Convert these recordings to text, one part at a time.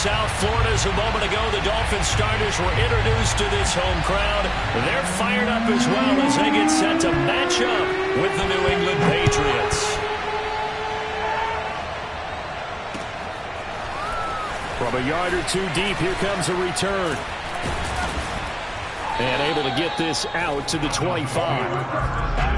South Florida as a moment ago. The Dolphins starters were introduced to this home crowd. They're fired up as well as they get set to match up with the New England Patriots. From a yard or two deep, here comes a return. And able to get this out to the 25.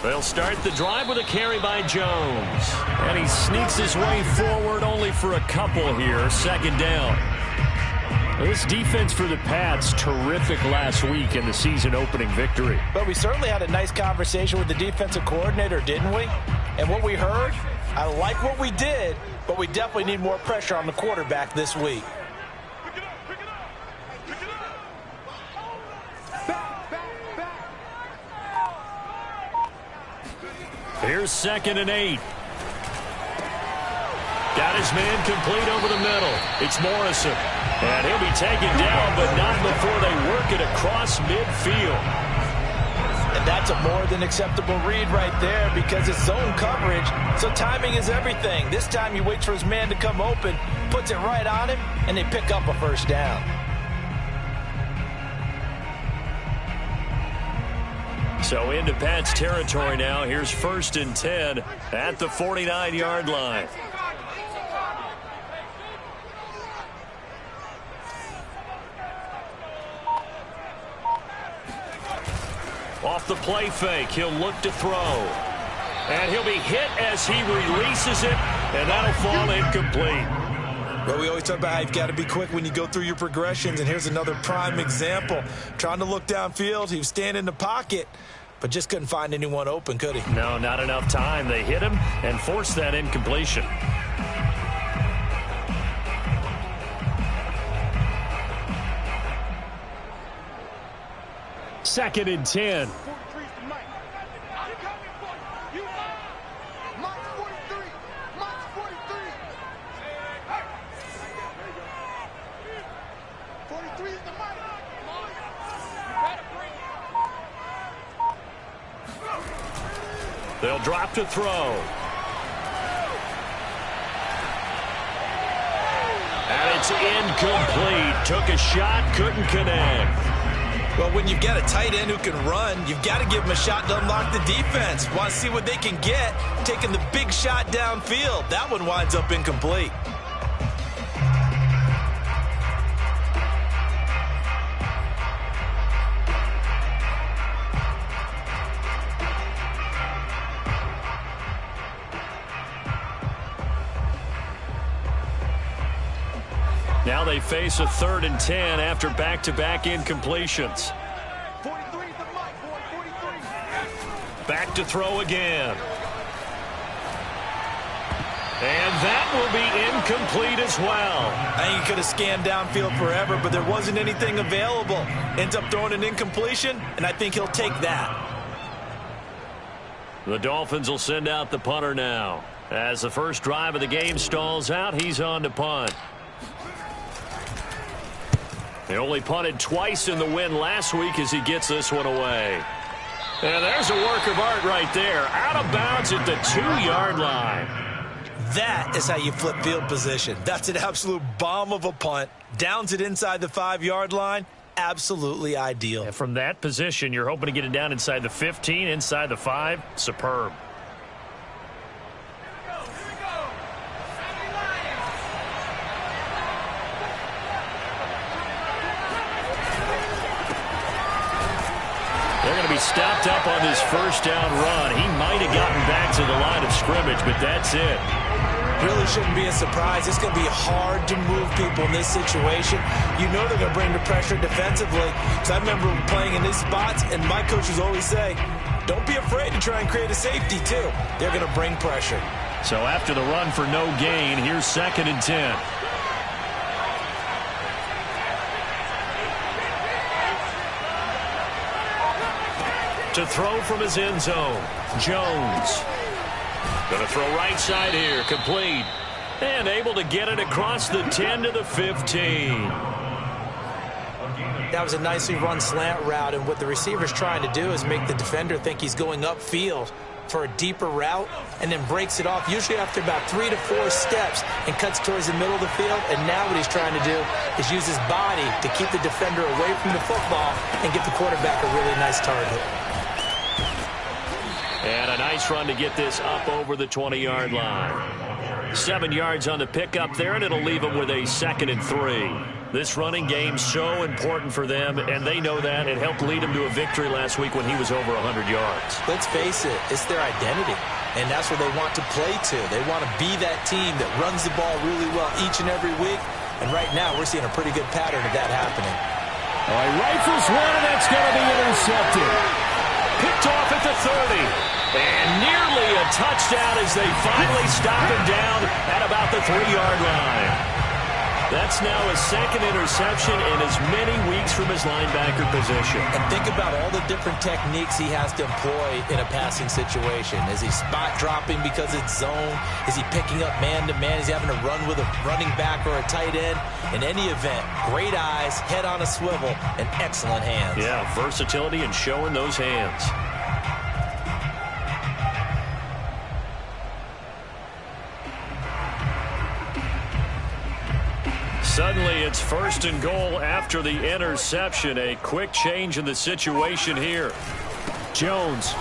They'll start the drive with a carry by Jones. And he sneaks his way forward only for a couple here. Second down. This defense for the Pats, terrific last week in the season-opening victory. But we certainly had a nice conversation with the defensive coordinator, didn't we? And what we heard, I like what we did, but we definitely need more pressure on the quarterback this week. Here's 2nd and 8. Got his man complete over the middle. It's Morrison. And he'll be taken down, but not before they work it across midfield. And that's a more than acceptable read right there because it's zone coverage, so timing is everything. This time he waits for his man to come open, puts it right on him, and they pick up a first down. So into Pat's territory now. Here's 1st and 10 at the 49-yard line. Off the play fake, he'll look to throw. And he'll be hit as he releases it, and that'll fall incomplete. Well, we always talk about how you've got to be quick when you go through your progressions, and here's another prime example. Trying to look downfield, he was standing in the pocket, but just couldn't find anyone open, could he? No, not enough time. They hit him and forced that incompletion. Second and 10. They'll drop to throw. And it's incomplete. Took a shot, couldn't connect. Well, when you've got a tight end who can run, you've got to give him a shot to unlock the defense. Want to see what they can get, taking the big shot downfield. That one winds up incomplete. Now they face a 3rd and 10 after back-to-back incompletions. Back to throw again. And that will be incomplete as well. I think he could have scanned downfield forever, but there wasn't anything available. Ends up throwing an incompletion, and I think he'll take that. The Dolphins will send out the punter now. As the first drive of the game stalls out, he's on to punt. They only punted twice in the win last week as he gets this one away. And there's a work of art right there. Out of bounds at the 2-yard line. That is how you flip field position. That's an absolute bomb of a punt. Downs it inside the 5-yard line. Absolutely ideal. And from that position, you're hoping to get it down inside the 15, inside the 5. Superb. They're going to be stopped up on this first down run. He might have gotten back to the line of scrimmage, but that's it. Really shouldn't be a surprise. It's going to be hard to move people in this situation. You know they're going to bring the pressure defensively. So I remember playing in these spots, and my coaches always say, don't be afraid to try and create a safety, too. They're going to bring pressure. So after the run for no gain, here's 2nd and 10. To throw from his end zone, Jones. Going to throw right side here, complete. And able to get it across the 10 to the 15. That was a nicely run slant route, and what the receiver's trying to do is make the defender think he's going upfield for a deeper route and then breaks it off, usually after about 3 to 4 steps, and cuts towards the middle of the field. And now what he's trying to do is use his body to keep the defender away from the football and get the quarterback a really nice target. And a nice run to get this up over the 20-yard line. 7 yards on the pickup there, and it'll leave them with a 2nd and 3. This running game so important for them, and they know that. It helped lead them to a victory last week when he was over 100 yards. Let's face it, it's their identity, and that's where they want to play to. They want to be that team that runs the ball really well each and every week, and right now we're seeing a pretty good pattern of that happening. All right, rifles one, and that's going to be intercepted. Picked off at the 30. And nearly a touchdown as they finally stop him down at about the 3-yard line. That's now his 2nd interception in as many weeks from his linebacker position. And think about all the different techniques he has to employ in a passing situation. Is he spot dropping because it's zone? Is he picking up man-to-man? Is he having to run with a running back or a tight end? In any event, great eyes, head on a swivel, and excellent hands. Yeah, versatility and showing those hands. Suddenly, it's 1st and goal after the interception. A quick change in the situation here. Jones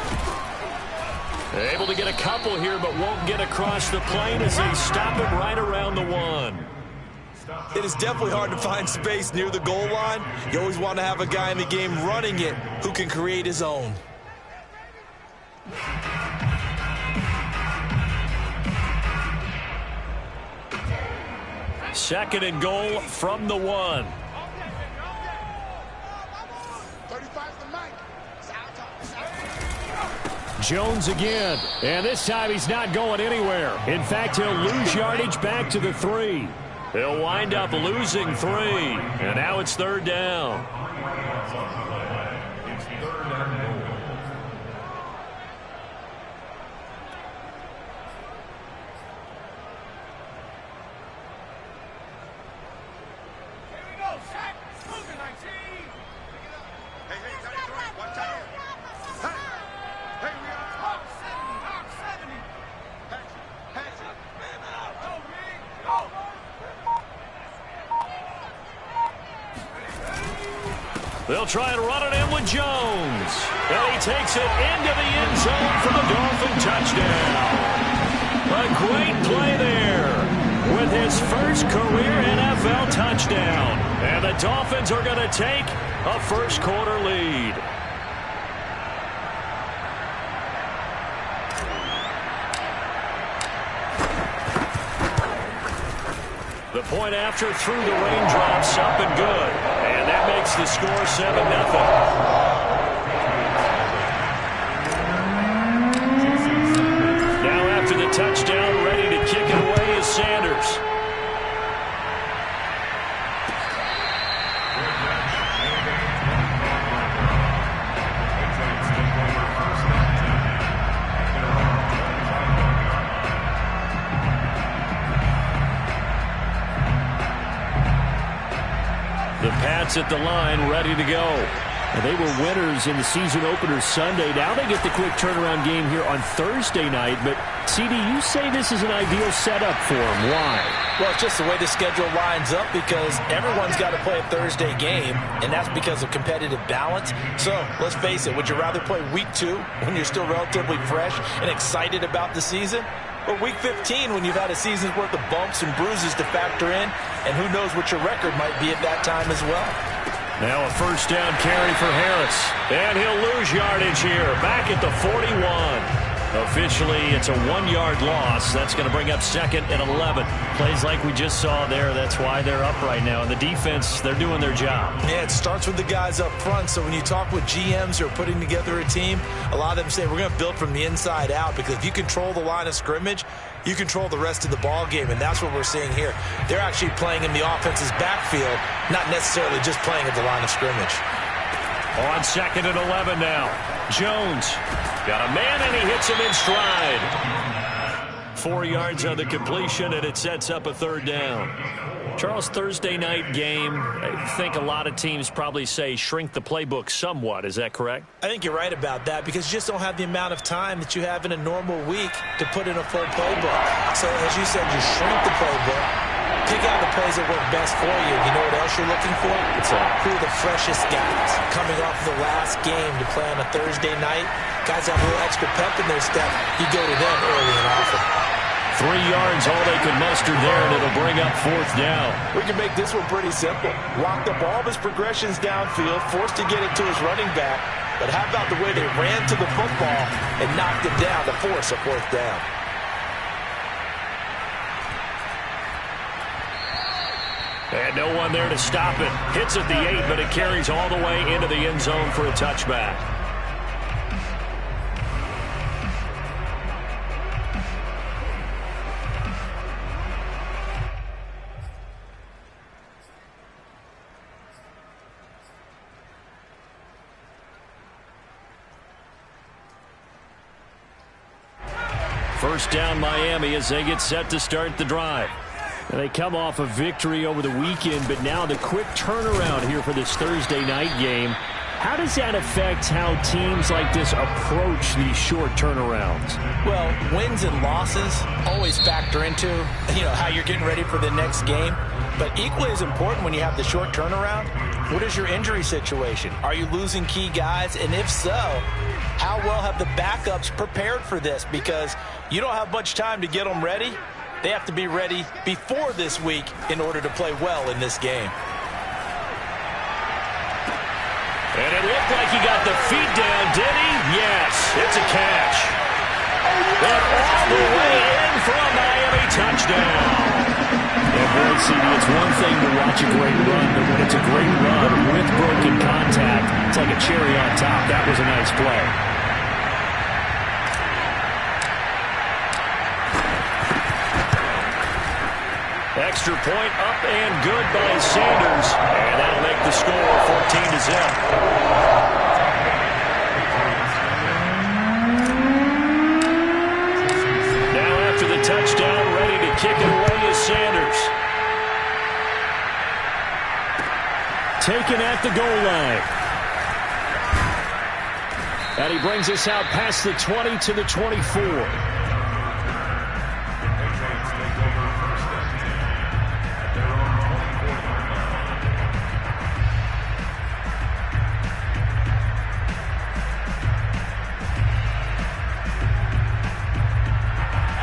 able to get a couple here, but won't get across the plane as they stop it right around the 1. It is definitely hard to find space near the goal line. You always want to have a guy in the game running it who can create his own. 2nd and goal from the 1. Jones again, and this time he's not going anywhere. In fact, he'll lose yardage back to the 3. He'll wind up losing 3, and now it's 3rd down. They'll try and run it in with Jones. And he takes it into the end zone for the Dolphin touchdown. A great play there with his first career NFL touchdown. And the Dolphins are going to take a first-quarter lead. The point after through the raindrops, up and good. And that makes the score 7-0. Now after the touchdown, ready to kick it away is Sanders. The Pats at the line, ready to go. And they were winners in the season opener Sunday. Now they get the quick turnaround game here on Thursday night. But, CD, you say this is an ideal setup for them. Why? Well, it's just the way the schedule lines up because everyone's got to play a Thursday game, and that's because of competitive balance. So, let's face it, would you rather play week 2 when you're still relatively fresh and excited about the season? Or week 15 when you've had a season's worth of bumps and bruises to factor in, and who knows what your record might be at that time as well. Now a first down carry for Harris. And he'll lose yardage here, back at the 41. Officially, it's a 1-yard loss. That's going to bring up 2nd and 11. Plays like we just saw there. That's why they're up right now. And the defense, they're doing their job. Yeah, it starts with the guys up front. So when you talk with GMs who are putting together a team, a lot of them say we're going to build from the inside out, because if you control the line of scrimmage, you control the rest of the ball game, and that's what we're seeing here. They're actually playing in the offense's backfield, not necessarily just playing at the line of scrimmage. On 2nd and 11 now. Jones got a man, and he hits him in stride. 4 yards on the completion, and it sets up a 3rd down. Charles, Thursday night game, I think a lot of teams probably say shrink the playbook somewhat. Is that correct? I think you're right about that, because you just don't have the amount of time that you have in a normal week to put in a full playbook. So, as you said, you shrink the playbook, pick out the plays that work best for you. You know what else you're looking for? Who are the freshest guys coming off the last game to play on a Thursday night? Guys have a little extra pep in their step. You go to them early and often. 3 yards, all they could muster there, and it'll bring up 4th down. We can make this one pretty simple. Locked up all of his progressions downfield, forced to get it to his running back. But how about the way they ran to the football and knocked it down to force a 4th down? And no one there to stop it. Hits at the 8, but it carries all the way into the end zone for a touchback. First down, Miami, as they get set to start the drive. And they come off a victory over the weekend, but now the quick turnaround here for this Thursday night game. How does that affect how teams like this approach these short turnarounds? Well, wins and losses always factor into, how you're getting ready for the next game. But equally as important when you have the short turnaround, what is your injury situation? Are you losing key guys? And if so, how well have the backups prepared for this? Because you don't have much time to get them ready. They have to be ready before this week in order to play well in this game. And it looked like he got the feet down, did he? Yes, it's a catch. And all the way in for a Miami touchdown. And boy, CD, it's one thing to watch a great run, but when it's a great run with broken contact, it's like a cherry on top. That was a nice play. Extra point up and good by Sanders. And that'll make the score 14-0. Now after the touchdown, ready to kick it away is Sanders. Taken at the goal line. And he brings us out past the 20 to the 24.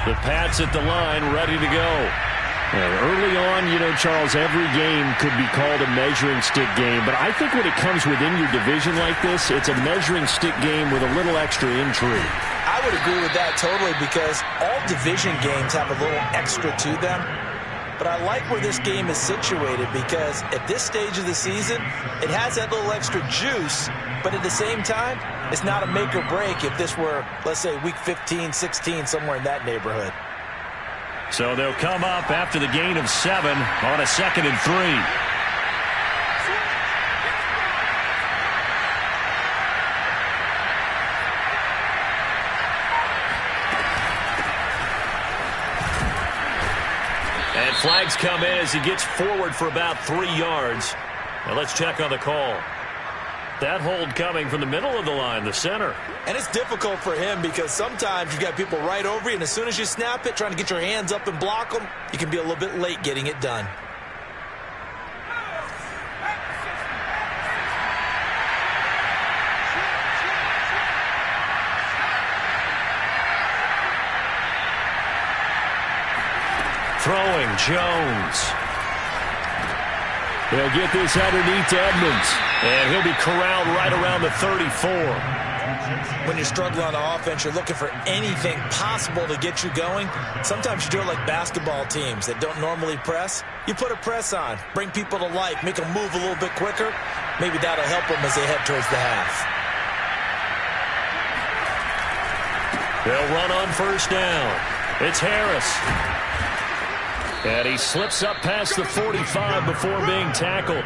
The Pats at the line, ready to go. And early on, Charles, every game could be called a measuring stick game. But I think when it comes within your division like this, it's a measuring stick game with a little extra intrigue. I would agree with that totally, because all division games have a little extra to them. But I like where this game is situated, because at this stage of the season, it has that little extra juice. But at the same time, it's not a make or break if this were, let's say, week 15, 16, somewhere in that neighborhood. So they'll come up after the gain of 7 on a 2nd and 3. And flags come in as he gets forward for about 3 yards. Now let's check on the call. That hold coming from the middle of the line, the center. And it's difficult for him, because sometimes you've got people right over you, and as soon as you snap it, trying to get your hands up and block them, you can be a little bit late getting it done. Throwing, Jones. They'll get this underneath to Edmonds. And he'll be corralled right around the 34. When you're struggling on offense, you're looking for anything possible to get you going. Sometimes you do it like basketball teams that don't normally press. You put a press on, bring people to life, make them move a little bit quicker. Maybe that'll help them as they head towards the half. They'll run on first down. It's Harris. And he slips up past the 45 before being tackled.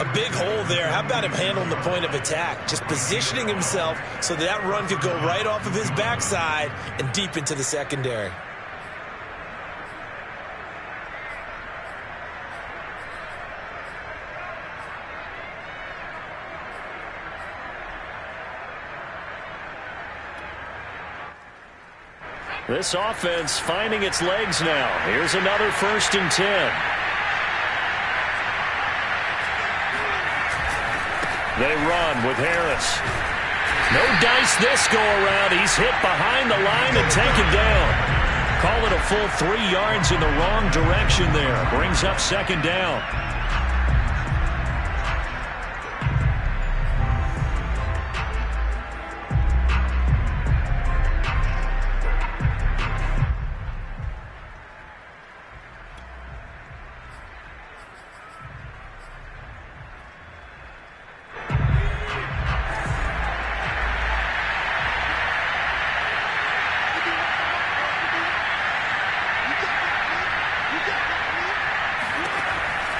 A big hole there. How about him handling the point of attack? Just positioning himself so that run could go right off of his backside and deep into the secondary. This offense finding its legs now. Here's another 1st and 10. They run with Harris. No dice this go around. He's hit behind the line and taken down. Call it a full 3 yards in the wrong direction there. Brings up 2nd down.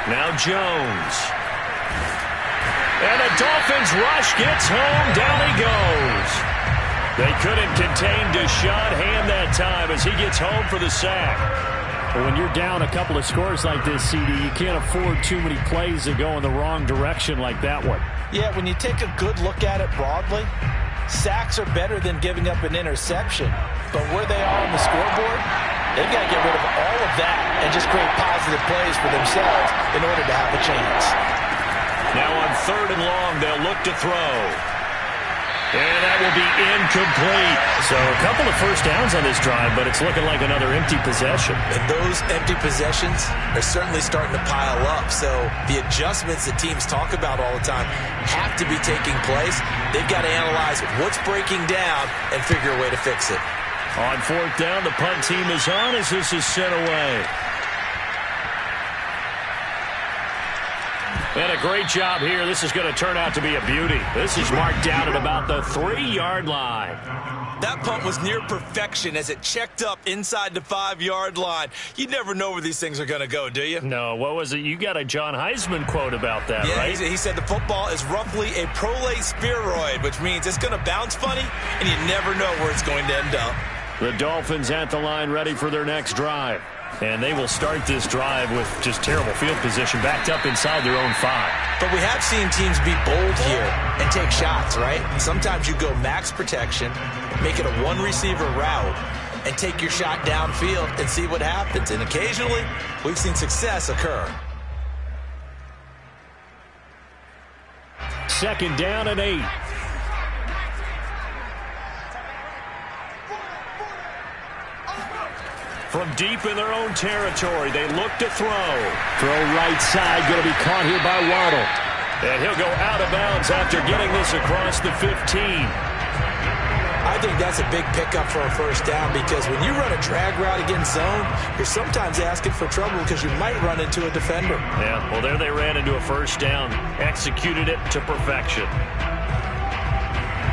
Now Jones. And a Dolphins rush gets home. Down he goes. They couldn't contain Deshaun Hand that time as he gets home for the sack. Well, when you're down a couple of scores like this, CD, you can't afford too many plays that go in the wrong direction like that one. Yeah, when you take a good look at it broadly, sacks are better than giving up an interception. But where they are on the scoreboard, they've got to get rid of all of that and just create positive plays for themselves in order to have a chance. Now on 3rd and long, they'll look to throw. And that will be incomplete. So a couple of first downs on this drive, but it's looking like another empty possession. And those empty possessions are certainly starting to pile up. So the adjustments that teams talk about all the time have to be taking place. They've got to analyze what's breaking down and figure a way to fix it. On 4th down, the punt team is on as this is sent away. And a great job here. This is going to turn out to be a beauty. This is marked down at about the 3-yard line. That punt was near perfection as it checked up inside the 5-yard line. You never know where these things are going to go, do you? No, what was it? You got a John Heisman quote about that, right? Yeah, he said the football is roughly a prolate spheroid, which means it's going to bounce funny, and you never know where it's going to end up. The Dolphins at the line ready for their next drive. And they will start this drive with just terrible field position backed up inside their own 5. But we have seen teams be bold here and take shots, right? Sometimes you go max protection, make it a one-receiver route, and take your shot downfield and see what happens. And occasionally, we've seen success occur. 2nd down and 8. From deep in their own territory, they look to throw. Throw right side, going to be caught here by Waddle. And he'll go out of bounds after getting this across the 15. I think that's a big pickup for a first down because when you run a drag route against zone, you're sometimes asking for trouble because you might run into a defender. Yeah, well, there they ran into a first down, executed it to perfection.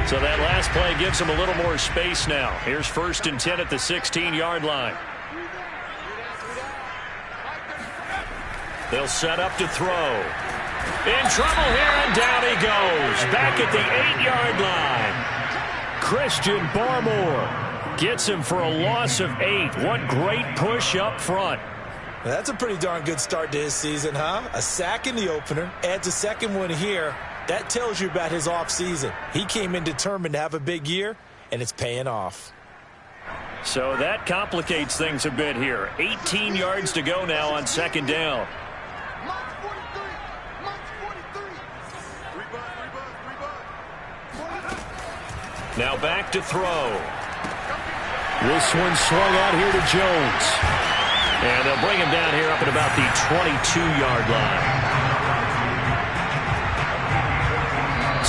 So that last play gives them a little more space now. Here's 1st and 10 at the 16-yard line. They'll set up to throw. In trouble here, and down he goes. Back at the 8-yard line. Christian Barmore gets him for a loss of 8. What great push up front. That's a pretty darn good start to his season, huh? A sack in the opener, adds a second one here. That tells you about his offseason. He came in determined to have a big year, and it's paying off. So that complicates things a bit here. 18 yards to go now on 2nd down. Now back to throw. This one swung out here to Jones. And they'll bring him down here up at about the 22-yard line.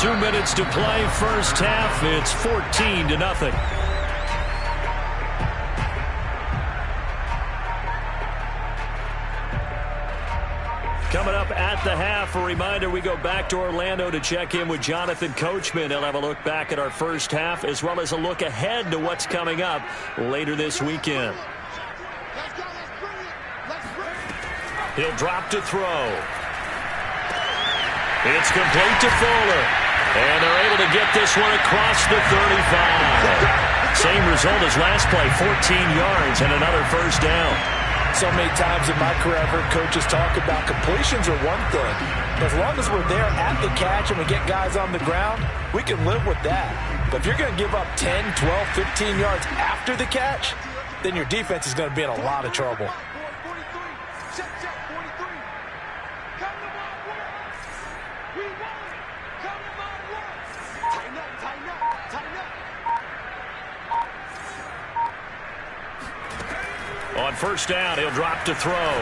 2 minutes to play first half. It's 14-0. Coming up at the half, a reminder, we go back to Orlando to check in with Jonathan Coachman. He'll have a look back at our first half as well as a look ahead to what's coming up later this weekend. He'll drop to throw. It's complete to Fuller. And they're able to get this one across the 35. Same result as last play, 14 yards and another first down. So many times in my career, I've heard coaches talk about completions are one thing. As long as we're there at the catch and we get guys on the ground, we can live with that. But if you're going to give up 10, 12, 15 yards after the catch, then your defense is going to be in a lot of trouble. On first down, he'll drop to throw.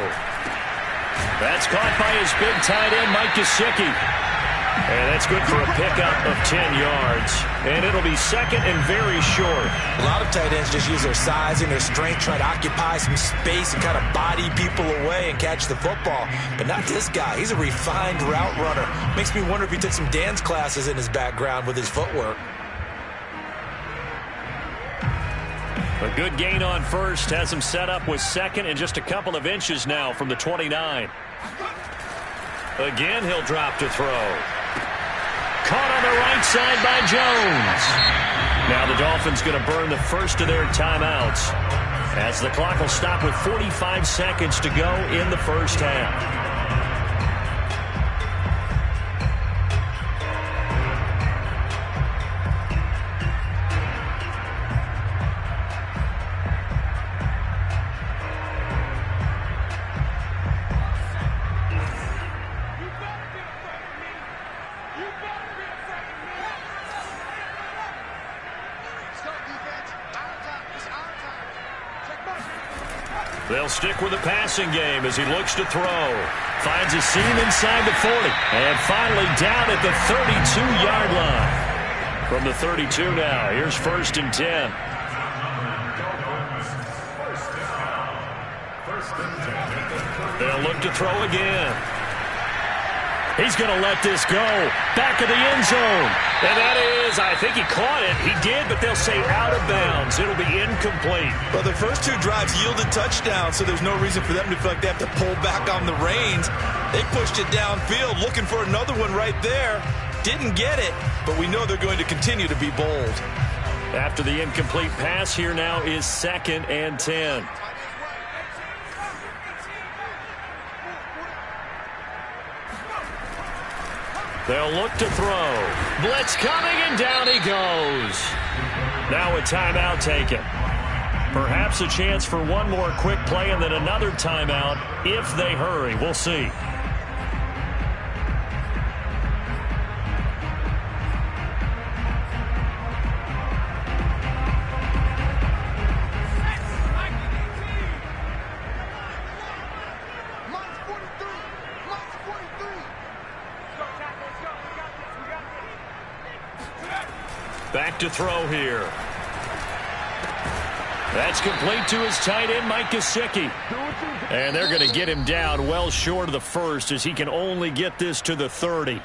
That's caught by his big tight end, Mike Gesicki. And that's good for a pickup of 10 yards. And it'll be second and very short. A lot of tight ends just use their size and their strength, try to occupy some space and kind of body people away and catch the football. But not this guy. He's a refined route runner. Makes me wonder if he took some dance classes in his background with his footwork. A good gain on first, has him set up with second and just a couple of inches now from the 29. Again, he'll drop to throw. Caught on the right side by Jones. Now the Dolphins going to burn the first of their timeouts as the clock will stop with 45 seconds to go in the first half. They'll stick with the passing game as he looks to throw. Finds a seam inside the 40. And finally down at the 32-yard line. From the 32 now, here's first and 10. They'll look to throw again. He's going to let this go. Back of the end zone. And that is, I think he caught it. He did, but they'll say out of bounds. It'll be incomplete. Well, their first two drives yielded touchdowns, so there's no reason for them to feel like they have to pull back on the reins. They pushed it downfield, looking for another one right there. Didn't get it, but we know they're going to continue to be bold. After the incomplete pass, here now is second and 10. They'll look to throw. Blitz coming, and down he goes. Now a timeout taken. Perhaps a chance for one more quick play and then another timeout if they hurry. We'll see. Back to throw here. That's complete to his tight end, Mike Gesicki. And they're going to get him down well short of the first as he can only get this to the 30.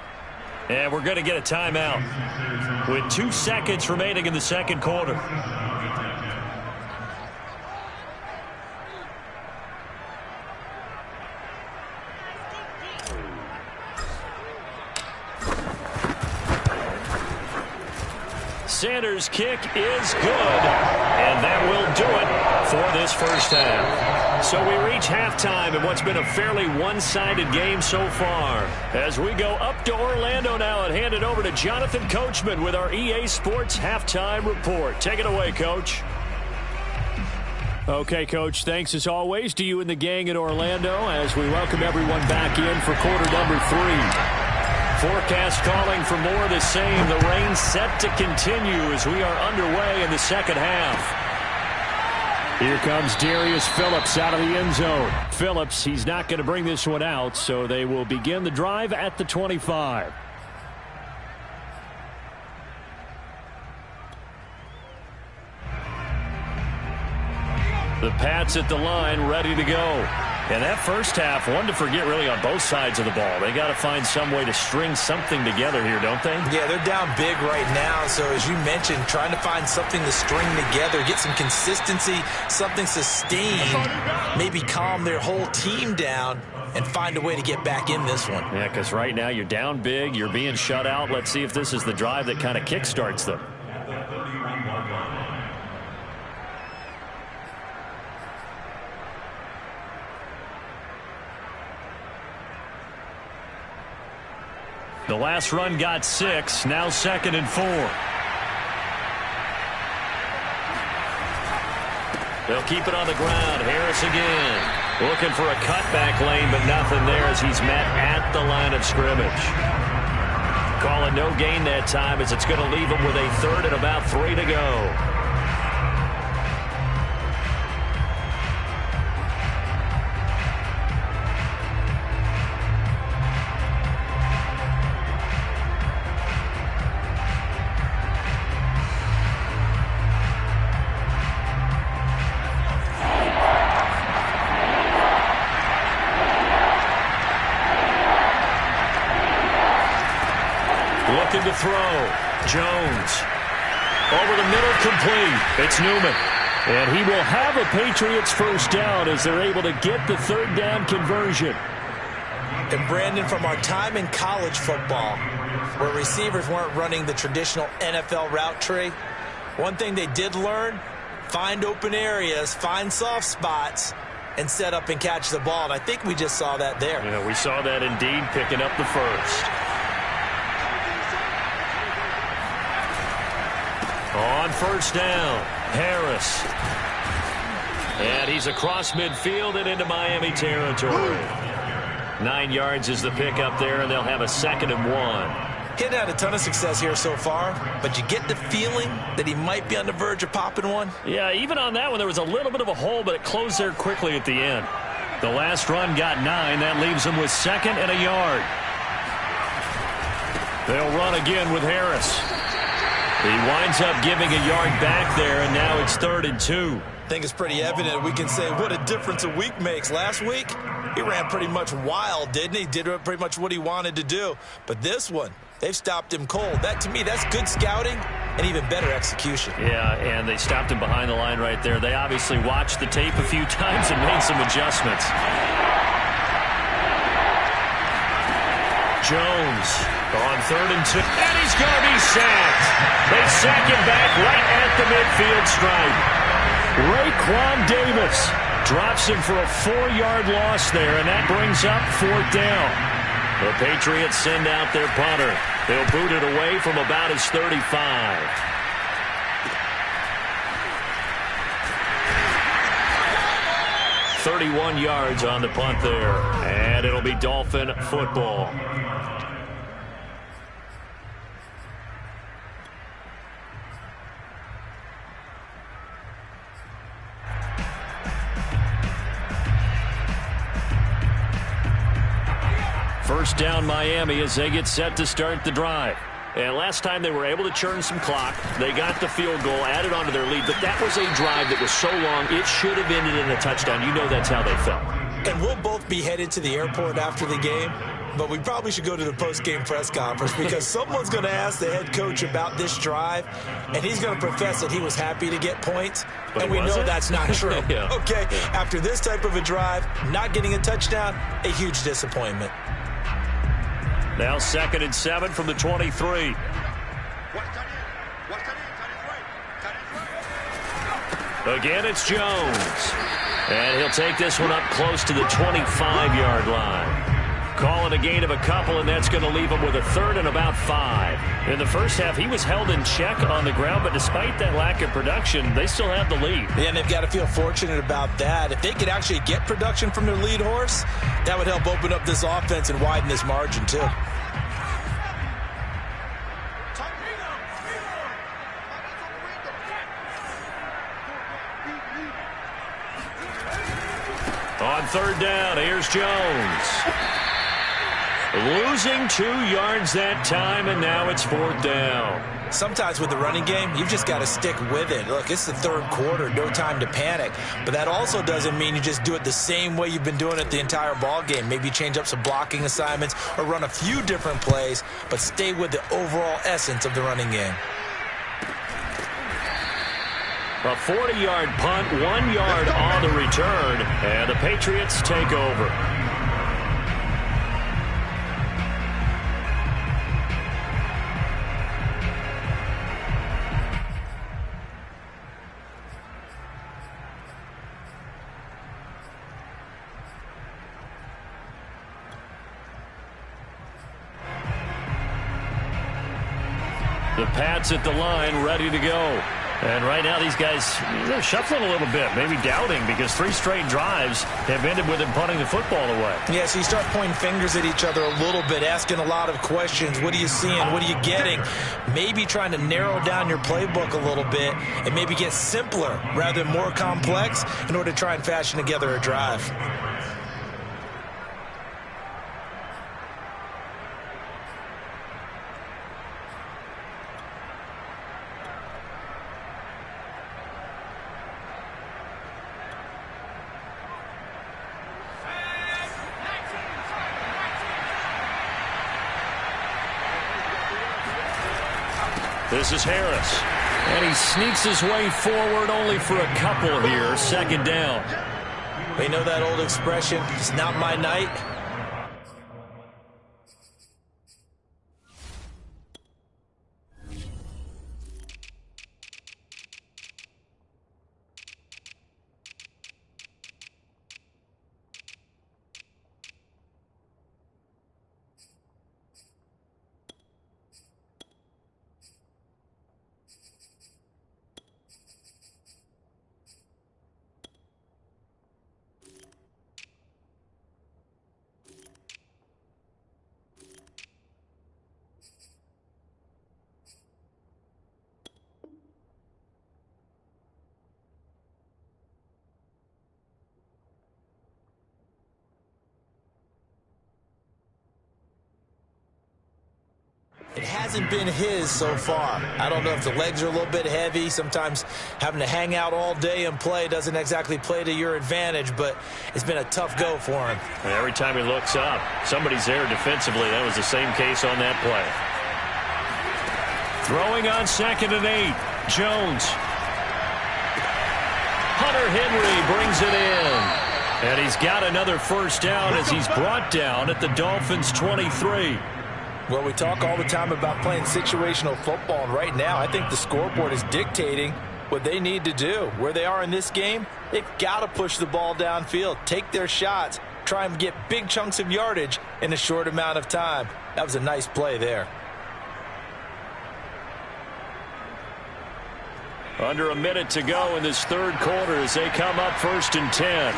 And we're going to get a timeout with 2 seconds remaining in the second quarter. Sanders' kick is good, and that will do it for this first half. So we reach halftime in what's been a fairly one-sided game so far. As we go up to Orlando now and hand it over to Jonathan Coachman with our EA Sports Halftime Report. Take it away, Coach. Okay, Coach, thanks as always to you and the gang in Orlando as we welcome everyone back in for quarter number 3. Forecast calling for more of the same. The rain set to continue as we are underway in the second half. Here comes Darius Phillips out of the end zone. Phillips, he's not going to bring this one out, so they will begin the drive at the 25. The Pats at the line, ready to go. And that first half, one to forget really on both sides of the ball. They got to find some way to string something together here, don't they? Yeah, they're down big right now. So as you mentioned, trying to find something to string together, get some consistency, something sustained, maybe calm their whole team down and find a way to get back in this one. Yeah, because right now you're down big, you're being shut out. Let's see if this is the drive that kind of kickstarts them. The last run got 6, now 2nd and 4. They'll keep it on the ground. Harris again. Looking for a cutback lane, but nothing there as he's met at the line of scrimmage. Calling no gain that time as it's going to leave him with a 3rd and about 3 to go. Looking to throw. Jones. Over the middle, complete. It's Newman. And he will have a Patriots first down as they're able to get the 3rd down conversion. And Brandon, from our time in college football, where receivers weren't running the traditional NFL route tree, one thing they did learn, find open areas, find soft spots, and set up and catch the ball. And I think we just saw that there. Yeah, we saw that indeed, picking up the first. On first down, Harris. And he's across midfield and into Miami territory. 9 yards is the pickup there, and they'll have a 2nd and 1. He's had a ton of success here so far, but you get the feeling that he might be on the verge of popping one. Yeah, even on that one, there was a little bit of a hole, but it closed there quickly at the end. The last run got 9. That leaves him with 2nd and a yard. They'll run again with Harris. He winds up giving a yard back there, and now it's 3rd and 2. I think it's pretty evident. We can say what a difference a week makes. Last week, he ran pretty much wild, didn't he? Did pretty much what he wanted to do. But this one, they've stopped him cold. That, to me, that's good scouting and even better execution. Yeah, and they stopped him behind the line right there. They obviously watched the tape a few times and made some adjustments. Jones on 3rd and 2. And he's going to be sacked. They sack him back right at the midfield stripe. Raekwon Davis drops him for a 4-yard loss there, and that brings up 4th down. The Patriots send out their punter. They'll boot it away from about his 35. .31 yards on the punt there, and it'll be Dolphin football. First down Miami as they get set to start the drive. And last time they were able to churn some clock. They got the field goal, added onto their lead. But that was a drive that was so long, it should have ended in a touchdown. You know that's how they felt. And we'll both be headed to the airport after the game. But we probably should go to the post-game press conference because someone's going to ask the head coach about this drive, and he's going to profess that he was happy to get points, but and we know that's not true. Yeah. Okay, after this type of a drive, not getting a touchdown, a huge disappointment. Now 2nd and 7 from the 23. Again, it's Jones. And he'll take this one up close to the 25-yard line. Calling a gain of a couple, and that's going to leave him with a 3rd and about 5. In the first half, he was held in check on the ground, but despite that lack of production, they still have the lead. Yeah, and they've got to feel fortunate about that. If they could actually get production from their lead horse, that would help open up this offense and widen this margin, too. On 3rd down, here's Jones. Losing 2 yards that time, and now it's 4th down. Sometimes with the running game, you've just got to stick with it. Look, it's the third quarter, no time to panic. But that also doesn't mean you just do it the same way you've been doing it the entire ball game. Maybe change up some blocking assignments or run a few different plays, but stay with the overall essence of the running game. A 40-yard punt, 1 yard on the return, and the Patriots take over. The Pats at the line, ready to go. And right now these guys, they're shuffling a little bit, maybe doubting, because 3 straight drives have ended with them punting the football away. Yeah, so you start pointing fingers at each other a little bit, asking a lot of questions. What are you seeing? What are you getting? Maybe trying to narrow down your playbook a little bit and maybe get simpler rather than more complex in order to try and fashion together a drive. This is Harris, and he sneaks his way forward only for a couple here, second down. They know that old expression, it's not my night. It hasn't been his so far. I don't know if the legs are a little bit heavy. Sometimes having to hang out all day and play doesn't exactly play to your advantage, but it's been a tough go for him. And every time he looks up, somebody's there defensively. That was the same case on that play. Throwing on 2nd and 8. Jones. Hunter Henry brings it in. And he's got another first down as he's brought down at the Dolphins' 23. Well, we talk all the time about playing situational football, and right now I think the scoreboard is dictating what they need to do. Where they are in this game, they've got to push the ball downfield, take their shots, try and get big chunks of yardage in a short amount of time. That was a nice play there. Under a minute to go in this third quarter as they come up 1st and 10.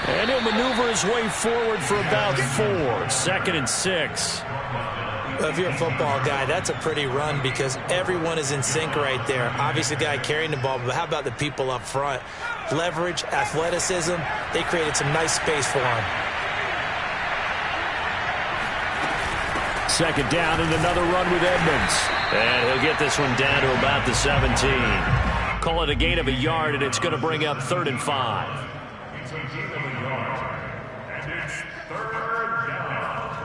And he'll maneuver his way forward for about 4. 2nd and 6. Well, if you're a football guy, that's a pretty run because everyone is in sync right there. Obviously, the guy carrying the ball, but how about the people up front? Leverage, athleticism, they created some nice space for him. 2nd down and another run with Edmonds. And he'll get this one down to about the 17. Call it a gain of a yard, and it's going to bring up 3rd and 5. And it's 3rd down.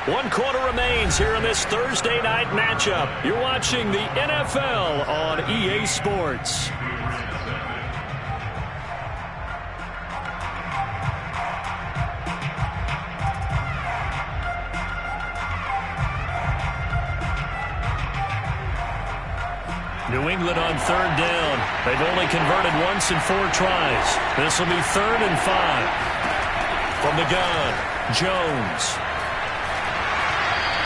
One quarter remains here in this Thursday night matchup. You're watching the NFL on EA Sports. New England on 3rd down. They've only converted once in 4 tries. This will be 3rd and 5. From the gun, Jones.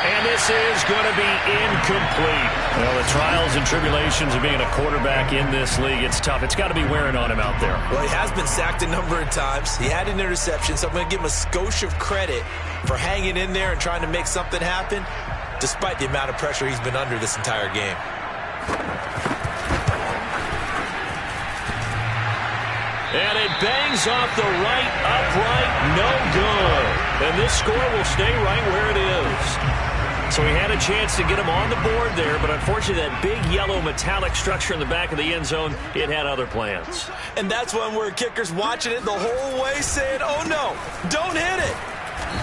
And this is going to be incomplete. Well, the trials and tribulations of being a quarterback in this league, it's tough. It's got to be wearing on him out there. Well, he has been sacked a number of times. He had an interception, so I'm going to give him a skosh of credit for hanging in there and trying to make something happen, despite the amount of pressure he's been under this entire game. And it bangs off the right upright, no good. And this score will stay right where it is. So he had a chance to get him on the board there, but unfortunately that big yellow metallic structure in the back of the end zone, it had other plans. And that's one where kicker's watching it the whole way saying, oh no, don't hit it.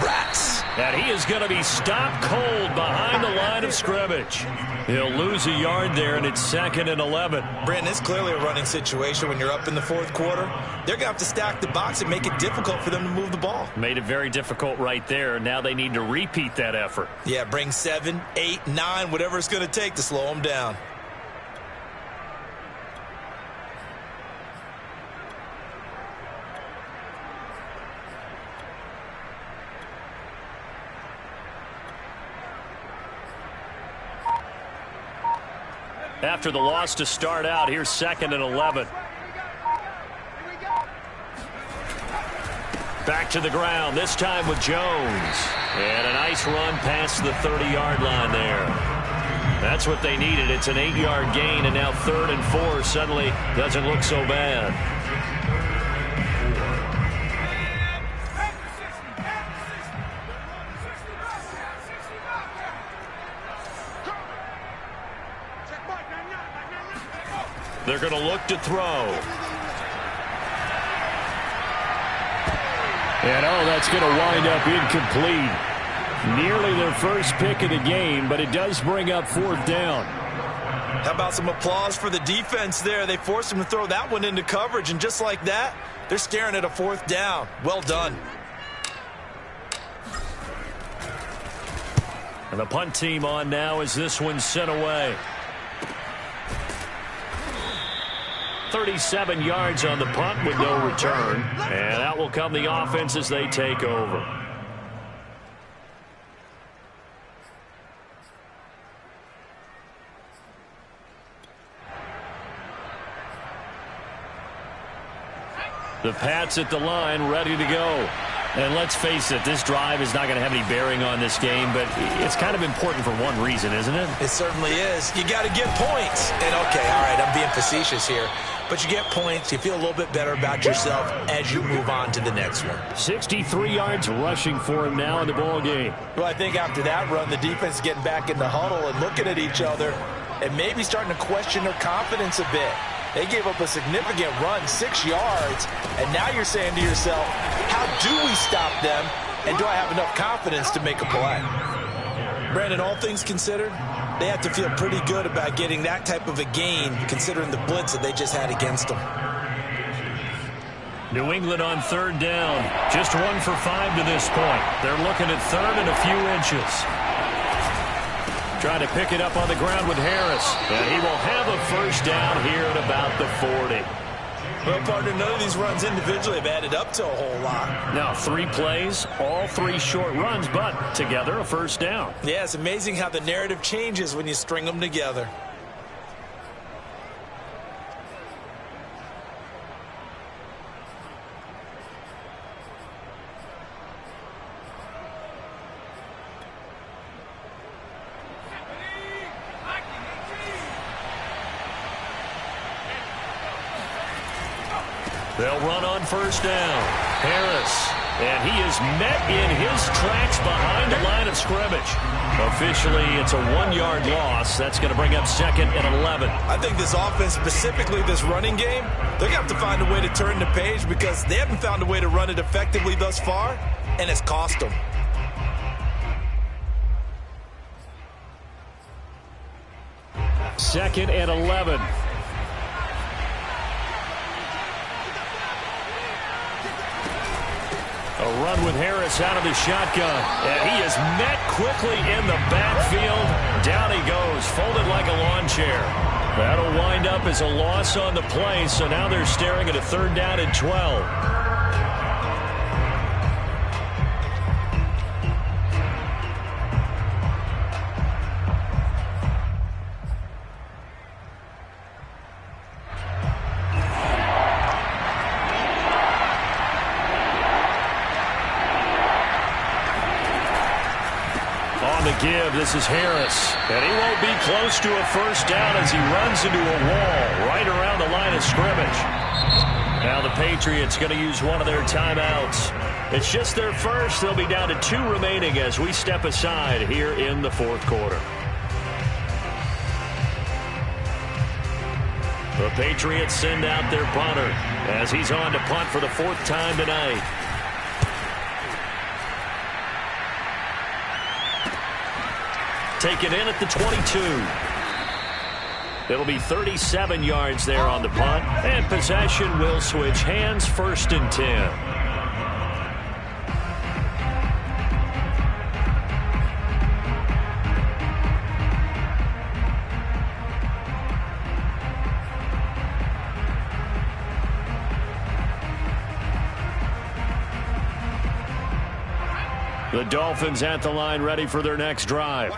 Rats. And he is going to be stopped cold behind the line of scrimmage. He'll lose a yard there, and it's 2nd and 11. Brandon, it's clearly a running situation when you're up in the fourth quarter. They're going to have to stack the box and make it difficult for them to move the ball. Made it very difficult right there. Now they need to repeat that effort. Yeah, bring 7, 8, 9, whatever it's going to take to slow them down. After the loss to start out, here's 2nd and 11. Back to the ground, this time with Jones. And a nice run past the 30-yard line there. That's what they needed. It's an 8-yard gain, and now 3rd and 4 suddenly doesn't look so bad. They're going to look to throw. And that's going to wind up incomplete. Nearly their first pick of the game, but it does bring up 4th down. How about some applause for the defense there? They forced him to throw that one into coverage, and just like that, they're staring at a 4th down. Well done. And the punt team on now as this one's sent away. 37 yards on the punt with no return. And out will come the offense as they take over. The Pats at the line, ready to go. And let's face it, this drive is not going to have any bearing on this game, but it's kind of important for one reason, isn't it? It certainly is. You got to get points. And okay, all right, I'm being facetious here. But you get points, you feel a little bit better about yourself as you move on to the next one. 63 yards rushing for him now in the ball game. Well, I think after that run, the defense is getting back in the huddle and looking at each other and maybe starting to question their confidence a bit. They gave up a significant run, 6 yards, and now you're saying to yourself, how do we stop them, and do I have enough confidence to make a play? Brandon, all things considered, they have to feel pretty good about getting that type of a gain, considering the blitz that they just had against them. New England on 3rd down, just 1 for 5 to this point. They're looking at 3rd and a few inches. Trying to pick it up on the ground with Harris. And he will have a first down here at about the 40. Well, partner, none of these runs individually have added up to a whole lot. Now, 3 plays, all 3 short runs, but together a first down. Yeah, it's amazing how the narrative changes when you string them together. They'll run on first down. Harris. And he is met in his tracks behind the line of scrimmage. Officially, it's a 1-yard loss. That's going to bring up 2nd and 11. I think this offense, specifically this running game, they're going to have to find a way to turn the page because they haven't found a way to run it effectively thus far, and it's cost them. Second and 11. A run with Harris out of the shotgun. And he is met quickly in the backfield. Down he goes, folded like a lawn chair. That'll wind up as a loss on the play, so now they're staring at a 3rd down and 12. this is Harris. And he won't be close to a first down as he runs into a wall right around the line of scrimmage. Now the Patriots going to use one of their timeouts. It's just their first. They'll be down to 2 remaining as we step aside here in the fourth quarter. The Patriots send out their punter as he's on to punt for the 4th time tonight. Taken in at the 22. It'll be 37 yards there on the punt, and possession will switch hands, 1st and 10. The Dolphins at the line ready for their next drive.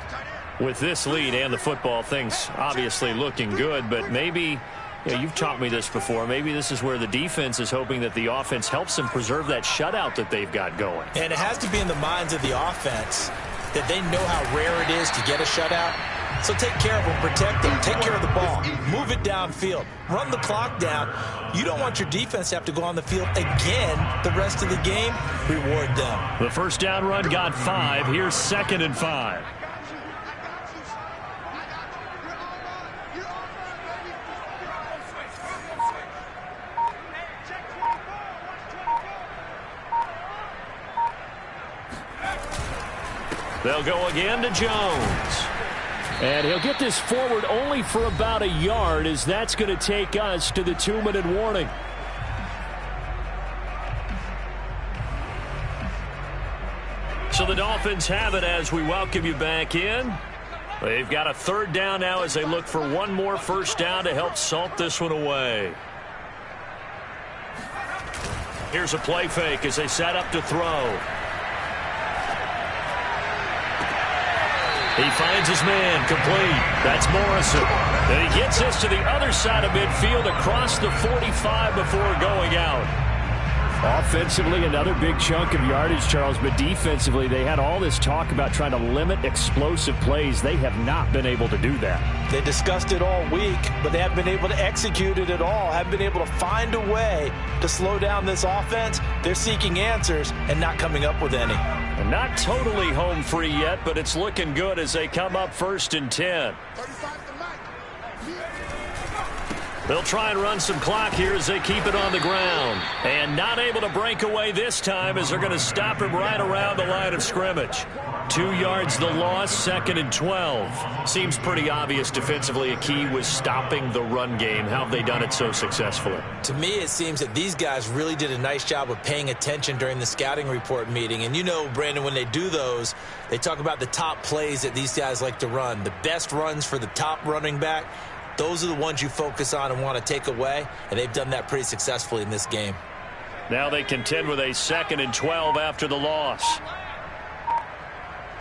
With this lead and the football, things obviously looking good, but maybe, you've taught me this before, maybe this is where the defense is hoping that the offense helps them preserve that shutout that they've got going. And it has to be in the minds of the offense that they know how rare it is to get a shutout. So take care of them, protect them, take care of the ball, move it downfield, run the clock down. You don't want your defense to have to go on the field again the rest of the game. Reward them. The first down run got 5. Here's 2nd and 5. They'll go again to Jones. And he'll get this forward only for about a yard, as that's going to take us to the 2-minute warning. So the Dolphins have it as we welcome you back in. They've got a 3rd down now as they look for one more first down to help salt this one away. Here's a play fake as they set up to throw. He finds his man, complete. That's Morrison. And he gets us to the other side of midfield across the 45 before going out. Offensively, another big chunk of yardage, Charles, but defensively, they had all this talk about trying to limit explosive plays. They have not been able to do that. They discussed it all week, but they haven't been able to execute it at all, haven't been able to find a way to slow down this offense. They're seeking answers and not coming up with any. And not totally home free yet, but it's looking good as they come up 1st and 10. They'll try and run some clock here as they keep it on the ground. And not able to break away this time as they're going to stop him right around the line of scrimmage. 2 yards the loss, 2nd and 12. Seems pretty obvious defensively a key was stopping the run game. How have they done it so successfully? To me, it seems that these guys really did a nice job of paying attention during the scouting report meeting. And you know, Brandon, when they do those, they talk about the top plays that these guys like to run. The best runs for the top running back. Those are the ones you focus on and want to take away, and they've done that pretty successfully in this game. Now they contend with a 2nd and 12 after the loss.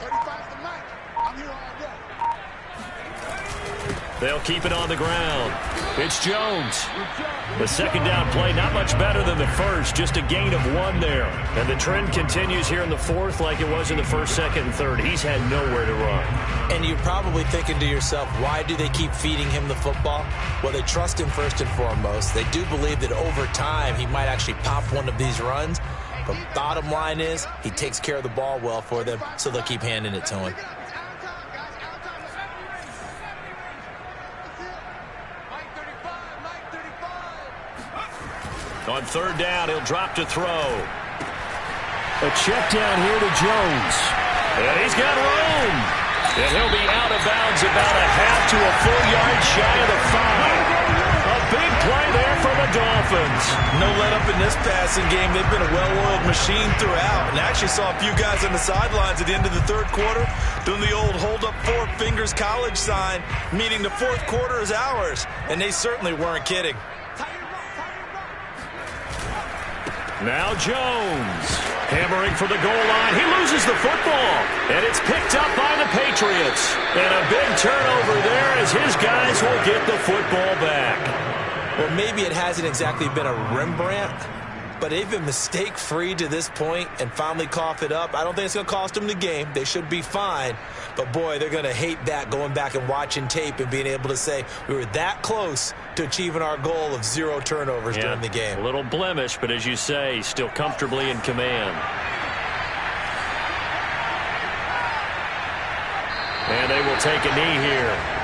35's the mic. I'm here all day. They'll keep it on the ground. It's Jones. The 2nd down play, not much better than the first, just a gain of 1 there. And the trend continues here in the 4th like it was in the 1st, 2nd, and 3rd. He's had nowhere to run. And you're probably thinking to yourself, why do they keep feeding him the football? Well, they trust him first and foremost. They do believe that over time he might actually pop one of these runs. But bottom line is he takes care of the ball well for them, so they'll keep handing it to him. On 3rd down, he'll drop to throw. A check down here to Jones. And he's got room. And he'll be out of bounds about a half to a full yard shy of the 5. A big play there for the Dolphins. No let up in this passing game. They've been a well-oiled machine throughout. And I actually saw a few guys on the sidelines at the end of the 3rd quarter doing the old hold up 4 fingers college sign, meaning the 4th quarter is ours. And they certainly weren't kidding. Now Jones, hammering for the goal line. He loses the football, and it's picked up by the Patriots. And a big turnover there as his guys will get the football back. Well, maybe it hasn't exactly been a Rembrandt, but they've been mistake-free to this point and finally cough it up. I don't think it's going to cost them the game. They should be fine. But, boy, they're going to hate that, going back and watching tape and being able to say we were that close to achieving our goal of 0 turnovers during the game. A little blemish, but as you say, still comfortably in command. And they will take a knee here.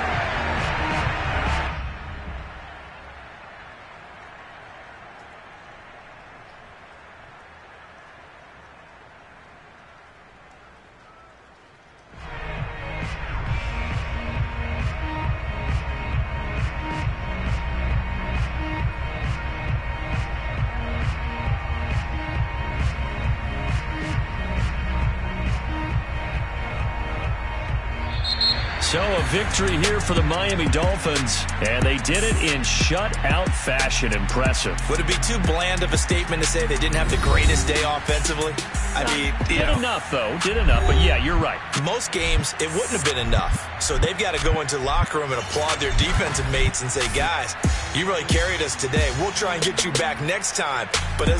So a victory here for the Miami Dolphins, and they did it in shutout fashion. Impressive. Would it be too bland of a statement to say they didn't have the greatest day offensively? I mean, did enough, though. Did enough, but yeah, you're right. Most games, it wouldn't have been enough. So they've got to go into the locker room and applaud their defensive mates and say, guys, you really carried us today. We'll try and get you back next time. But as